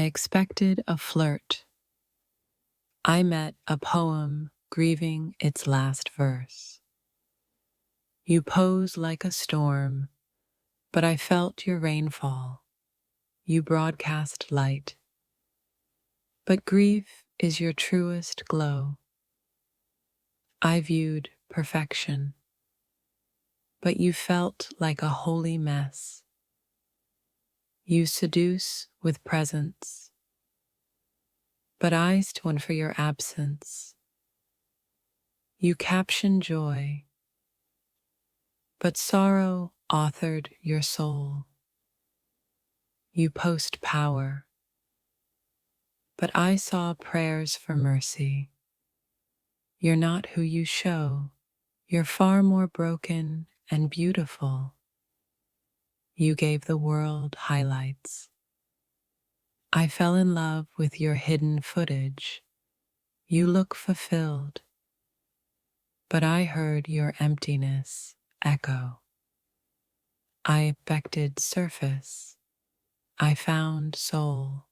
I expected a flirt. I met a poem grieving its last verse. You pose like a storm, but I felt your rainfall. You broadcast light. But grief is your truest glow. I viewed perfection, but you felt like a holy mess. You seduce with presence, but I stone for your absence. You caption joy, but sorrow authored your soul. You post power, but I saw prayers for mercy. You're not who you show. You're far more broken and beautiful. You gave the world highlights. I fell in love with your hidden footage. You look fulfilled, but I heard your emptiness echo. I affected surface. I found soul.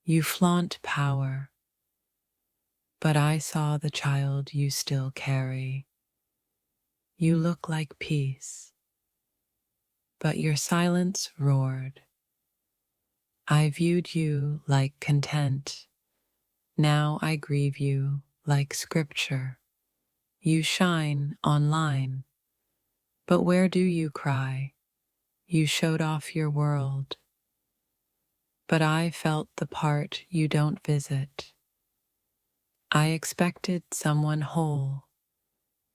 You flaunt power, but I saw the child you still carry. You look like peace, but your silence roared. I viewed you like content. Now I grieve you like scripture. You shine online, but where do you cry? You showed off your world, but I felt the part you don't visit. I expected someone whole,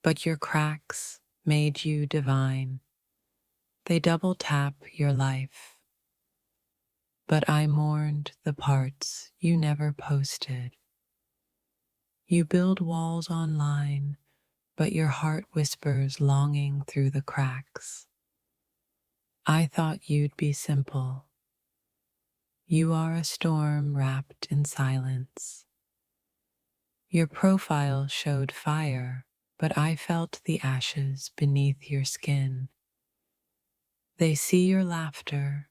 but your cracks made you divine. They double tap your life, but I mourned the parts you never posted. You build walls online, but your heart whispers longing through the cracks. I thought you'd be simple. You are a storm wrapped in silence. Your profile showed fire, but I felt the ashes beneath your skin. They see your laughter.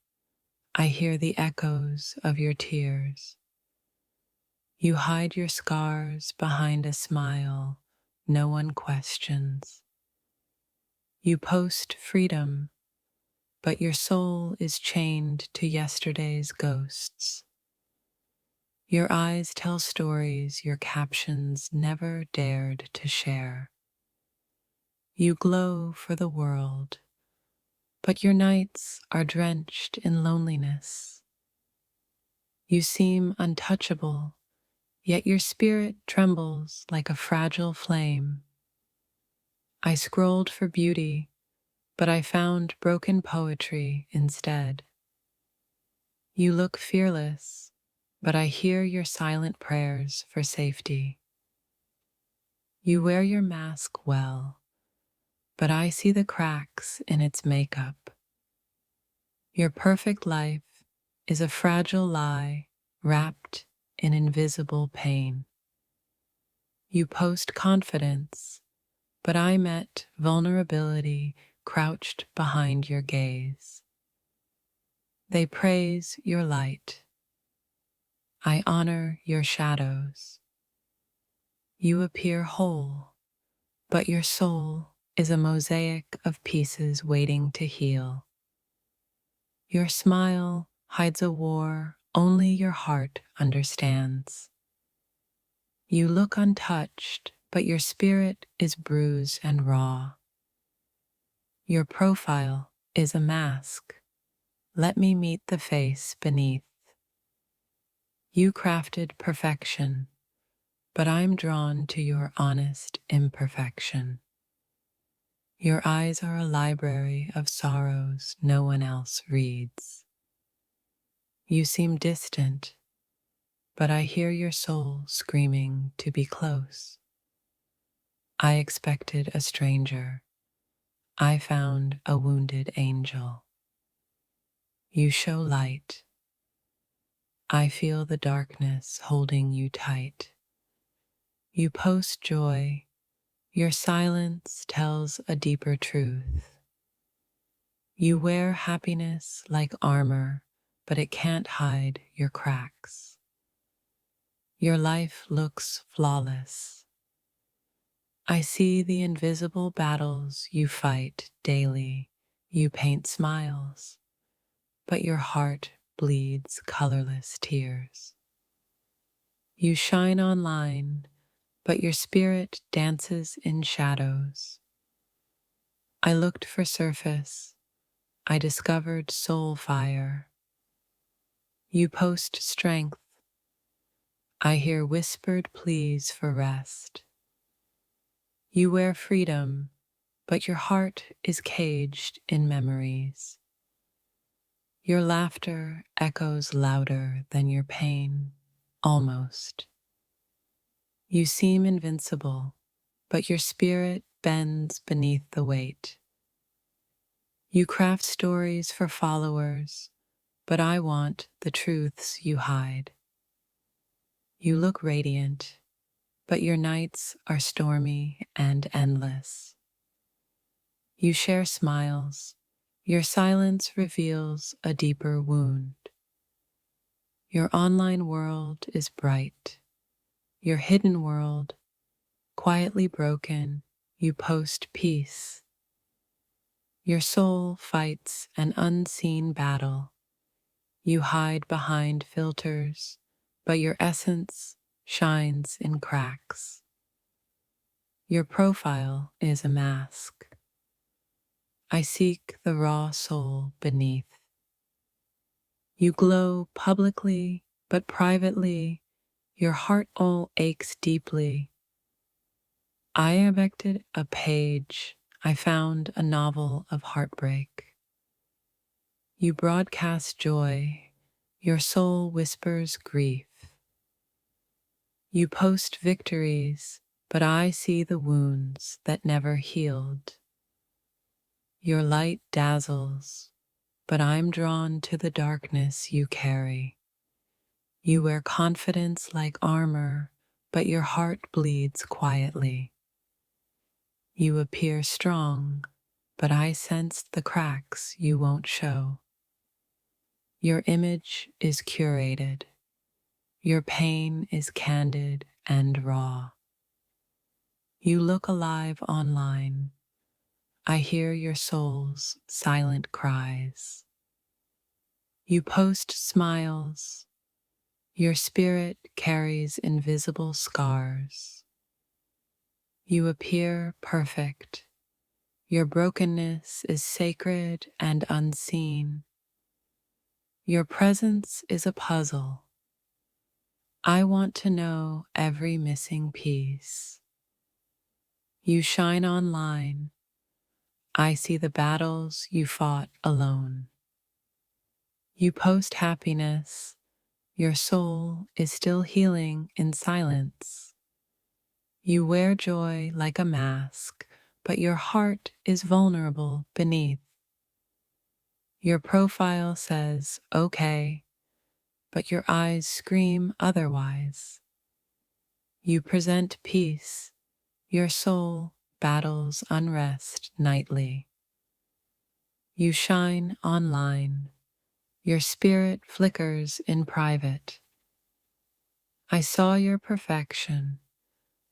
I hear the echoes of your tears. You hide your scars behind a smile no one questions. You post freedom, but your soul is chained to yesterday's ghosts. Your eyes tell stories your captions never dared to share. You glow for the world, but your nights are drenched in loneliness. You seem untouchable, yet your spirit trembles like a fragile flame. I scrolled for beauty, but I found broken poetry instead. You look fearless, but I hear your silent prayers for safety. You wear your mask well, but I see the cracks in its makeup. Your perfect life is a fragile lie wrapped in invisible pain. You post confidence, but I met vulnerability crouched behind your gaze. They praise your light. I honor your shadows. You appear whole, but your soul is a mosaic of pieces waiting to heal. Your smile hides a war only your heart understands. You look untouched, but your spirit is bruised and raw. Your profile is a mask. Let me meet the face beneath. You crafted perfection, but I'm drawn to your honest imperfection. Your eyes are a library of sorrows no one else reads. You seem distant, but I hear your soul screaming to be close. I expected a stranger. I found a wounded angel. You show light. I feel the darkness holding you tight. You post joy. Your silence tells a deeper truth. You wear happiness like armor, but it can't hide your cracks. Your life looks flawless. I see the invisible battles you fight daily. You paint smiles, but your heart bleeds colorless tears. You shine online, but your spirit dances in shadows. I looked for surface. I discovered soul fire. You post strength. I hear whispered pleas for rest. You wear freedom, but your heart is caged in memories. Your laughter echoes louder than your pain, almost. You seem invincible, but your spirit bends beneath the weight. You craft stories for followers, but I want the truths you hide. You look radiant, but your nights are stormy and endless. You share smiles. Your silence reveals a deeper wound. Your online world is bright. Your hidden world, quietly broken, you post peace. Your soul fights an unseen battle. You hide behind filters, but your essence shines in cracks. Your profile is a mask. I seek the raw soul beneath. You glow publicly, but privately, your heart all aches deeply. I affected a page. I found a novel of heartbreak. You broadcast joy. Your soul whispers grief. You post victories, but I see the wounds that never healed. Your light dazzles, but I'm drawn to the darkness you carry. You wear confidence like armor, but your heart bleeds quietly. You appear strong, but I sense the cracks you won't show. Your image is curated. Your pain is candid and raw. You look alive online. I hear your soul's silent cries. You post smiles. Your spirit carries invisible scars. You appear perfect. Your brokenness is sacred and unseen. Your presence is a puzzle. I want to know every missing piece. You shine online. I see the battles you fought alone. You post happiness. Your soul is still healing in silence. You wear joy like a mask, but your heart is vulnerable beneath. Your profile says, okay, but your eyes scream otherwise. You present peace. Your soul battles unrest nightly. You shine online. Your spirit flickers in private. I saw your perfection.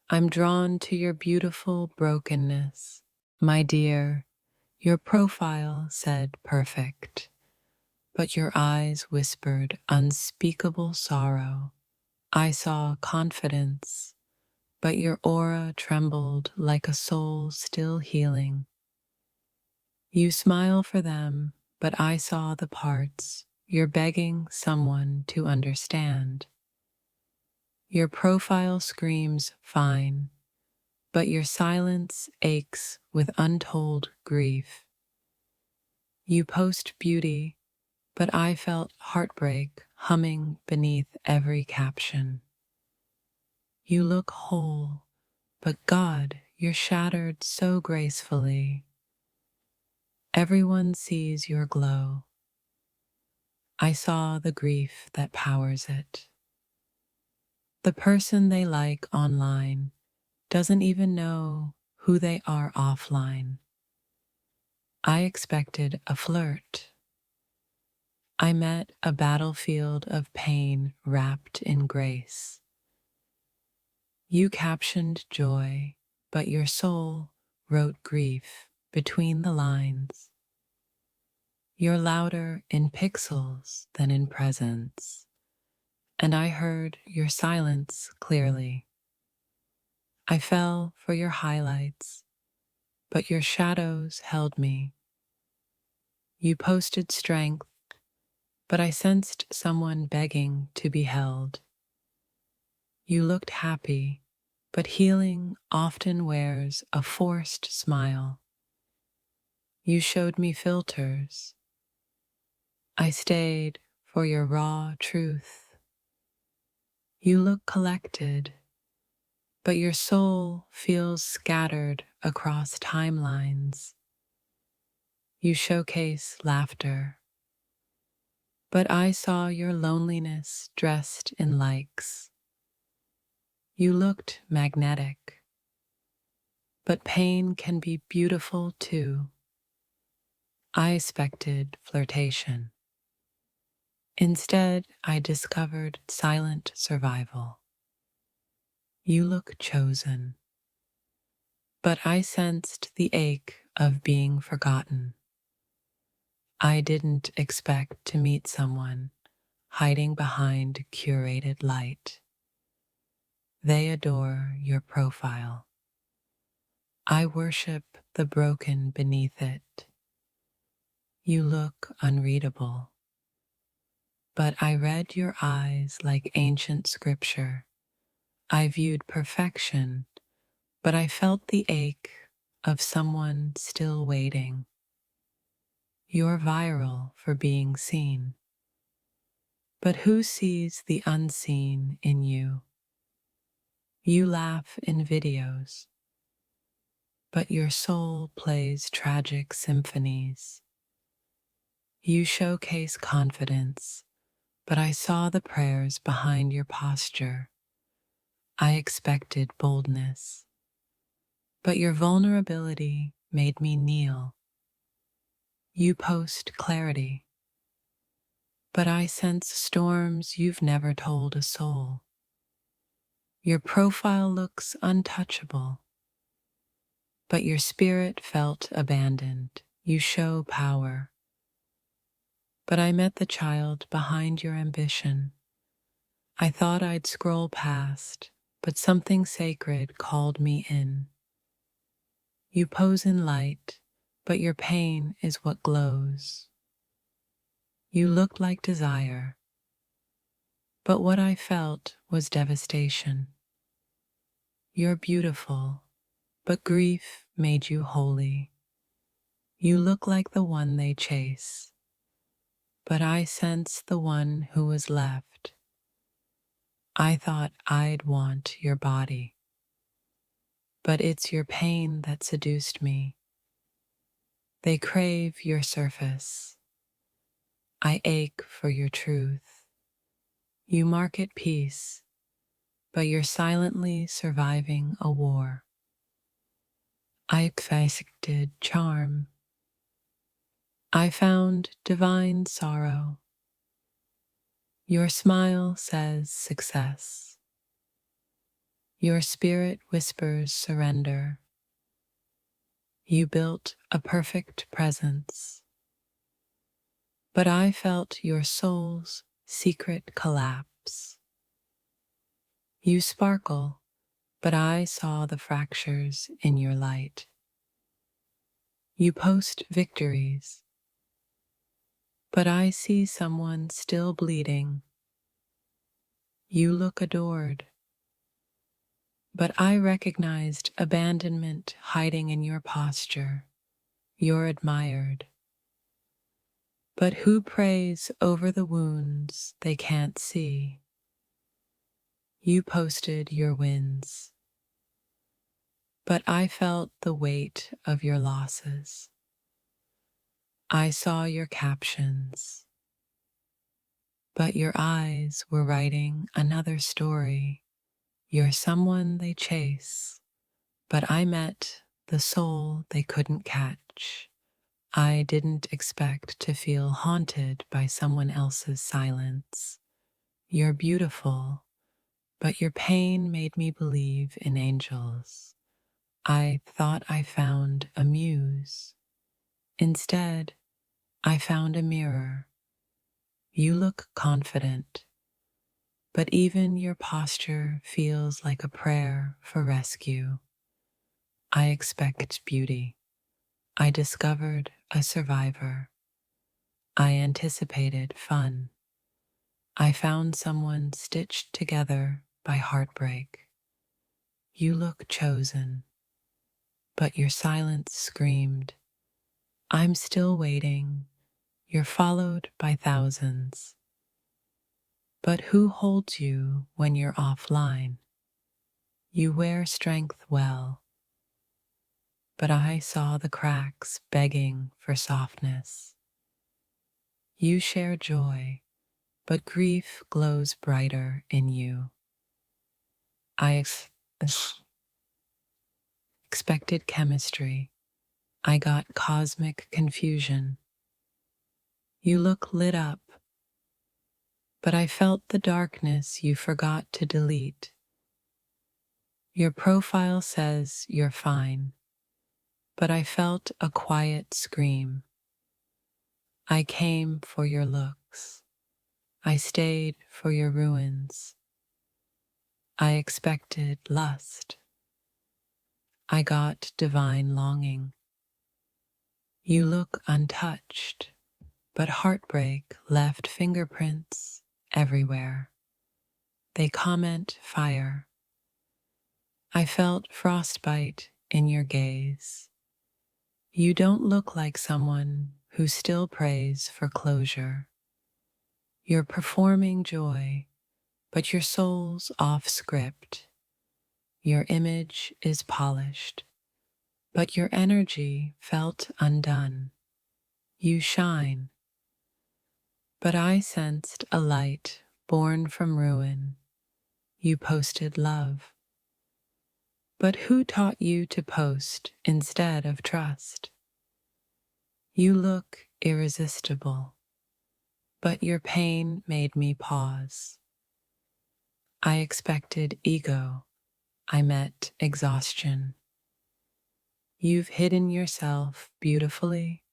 I'm drawn to your beautiful brokenness. My dear, your profile said perfect, but your eyes whispered unspeakable sorrow. I saw confidence, but your aura trembled like a soul still healing. You smile for them, but I saw the parts. You're begging someone to understand. Your profile screams fine, but your silence aches with untold grief. You post beauty, but I felt heartbreak humming beneath every caption. You look whole, but God, you're shattered so gracefully. Everyone sees your glow. I saw the grief that powers it. The person they like online doesn't even know who they are offline. I expected a flirt. I met a battlefield of pain wrapped in grace. You captioned joy, but your soul wrote grief between the lines. You're louder in pixels than in presence, and I heard your silence clearly. I fell for your highlights, but your shadows held me. You posted strength, but I sensed someone begging to be held. You looked happy, but healing often wears a forced smile. You showed me filters. I stayed for your raw truth. You look collected, but your soul feels scattered across timelines. You showcase laughter, but I saw your loneliness dressed in likes. You looked magnetic, but pain can be beautiful too. I expected flirtation. Instead, I discovered silent survival. You look chosen, but I sensed the ache of being forgotten. I didn't expect to meet someone hiding behind curated light. They adore your profile. I worship the broken beneath it. You look unreadable, but I read your eyes like ancient scripture. I viewed perfection, but I felt the ache of someone still waiting. You're viral for being seen, but who sees the unseen in you? You laugh in videos, but your soul plays tragic symphonies. You showcase confidence, but I saw the prayers behind your posture. I expected boldness, but your vulnerability made me kneel. You post clarity, but I sense storms you've never told a soul. Your profile looks untouchable, but your spirit felt abandoned. You show power, but I met the child behind your ambition. I thought I'd scroll past, but something sacred called me in. You pose in light, but your pain is what glows. You looked like desire, but what I felt was devastation. You're beautiful, but grief made you holy. You look like the one they chase, but I sense the one who was left. I thought I'd want your body, but it's your pain that seduced me. They crave your surface. I ache for your truth. You market peace, but you're silently surviving a war. I expected charm. I found divine sorrow. Your smile says success. Your spirit whispers surrender. You built a perfect presence, but I felt your soul's secret collapse. You sparkle, but I saw the fractures in your light. You post victories, but I see someone still bleeding. You look adored, but I recognized abandonment hiding in your posture. You're admired, but who prays over the wounds they can't see? You posted your wins, but I felt the weight of your losses. I saw your captions, but your eyes were writing another story. You're someone they chase, but I met the soul they couldn't catch. I didn't expect to feel haunted by someone else's silence. You're beautiful, but your pain made me believe in angels. I thought I found a muse. Instead, I found a mirror. You look confident, but even your posture feels like a prayer for rescue. I expect beauty. I discovered a survivor. I anticipated fun. I found someone stitched together by heartbreak. You look chosen, but your silence screamed, I'm still waiting. You're followed by thousands. But who holds you when you're offline? You wear strength well, but I saw the cracks begging for softness. You share joy, but grief glows brighter in you. I expected chemistry. I got cosmic confusion. You look lit up, but I felt the darkness you forgot to delete. Your profile says you're fine, but I felt a quiet scream. I came for your looks. I stayed for your ruins. I expected lust. I got divine longing. You look untouched, but heartbreak left fingerprints everywhere. They comment fire. I felt frostbite in your gaze. You don't look like someone who still prays for closure. You're performing joy, but your soul's off script. Your image is polished, but your energy felt undone. You shine, but I sensed a light born from ruin. You posted love. But who taught you to post instead of trust? You look irresistible, but your pain made me pause. I expected ego. I met exhaustion. You've hidden yourself beautifully,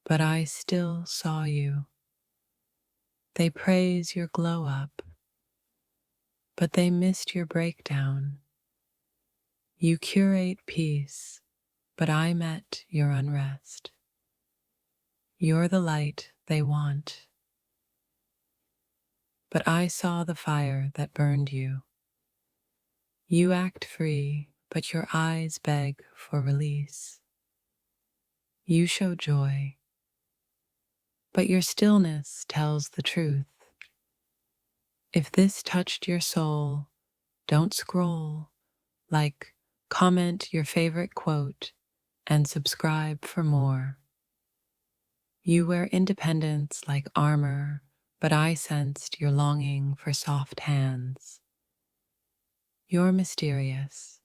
but I still saw you. They praise your glow up, but they missed your breakdown. You curate peace, but I met your unrest. You're the light they want, but I saw the fire that burned you. You act free, but your eyes beg for release. You show joy, but your stillness tells the truth. If this touched your soul, don't scroll. Like, comment your favorite quote, and subscribe for more. You wear independence like armor, but I sensed your longing for soft hands. You're mysterious,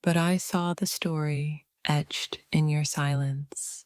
but I saw the story etched in your silence.